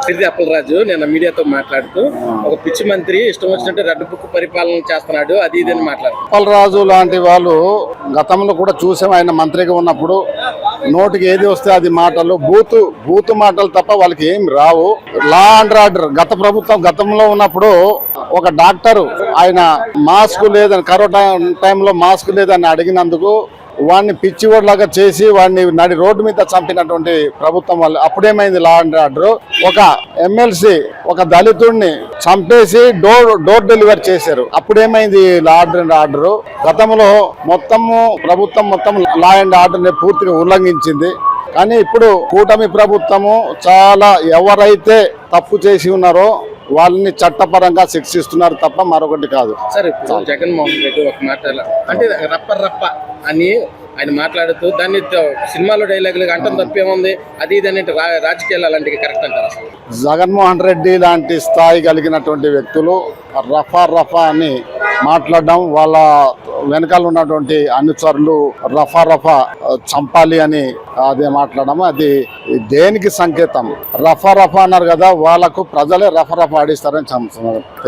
సిరిది అప్పలరాజు నిన్న మీడియాతో మాట్లాడుతూ ఒక పిచ్చి మంత్రి ఇష్టం వచ్చినట్టు రెడ్ బుక్ పరిపాలన చేస్తున్నాడు అది ఇది అని మాట్లాడుతూ. అప్పలరాజు లాంటి వాళ్ళు గతంలో కూడా చూసాం. ఆయన మంత్రిగా ఉన్నప్పుడు నోటికి ఏది వస్తే అది మాటలు, బూతు మాటలు తప్ప వాళ్ళకి ఏం రావు. లా అండ్ ఆర్డర్ గతంలో ఉన్నప్పుడు ఒక డాక్టరు ఆయన మాస్క్ లేదని, కరోనా టైంలో మాస్క్ లేదని అడిగినందుకు వాడిని పిచ్చివాడిలాగా చేసి వాడిని నడి రోడ్డు మీద చంపినటువంటి ప్రభుత్వం వాళ్ళు. అప్పుడేమైంది లా అండ్ ఆర్డర్? ఒక ఎమ్మెల్సీ ఒక దళితుడిని చంపేసి డోర్ డెలివరీ చేశారు. అప్పుడేమైంది లా అండ్ ఆర్డర్? గతంలో ప్రభుత్వం మొత్తం లా అండ్ ఆర్డర్ ని పూర్తిగా ఉల్లంఘించింది. కానీ ఇప్పుడు కూటమి ప్రభుత్వము చాలా ఎవరైతే తప్పు చేసి ఉన్నారో వాళ్ళని చట్టపరంగా శిక్షిస్తున్నారు తప్ప మరొకటి కాదు. సార్, ఇప్పుడు జగన్మోహన్ రెడ్డి ఒక మాట అంటే రప్ప అని ఆయన మాట్లాడుతూ దాన్ని సినిమాలో డైలాగులు అంటం తప్పేముంది, అది ఇది అంటే రాజకీయాలు అలాంటివి కరెక్ట్ అంటారు? అసలు జగన్మోహన్ రెడ్డి లాంటి స్థాయి కలిగినటువంటి వ్యక్తులు రఫా అని మాట్లాడడం, వాళ్ళ వెనకాల ఉన్నటువంటి అనుచరులు రఫా చంపాలి అని అదే మాట్లాడడం, అది దేనికి సంకేతం? రఫా అన్నారు కదా, వాళ్ళకు ప్రజలే రఫా ఆడిస్తారని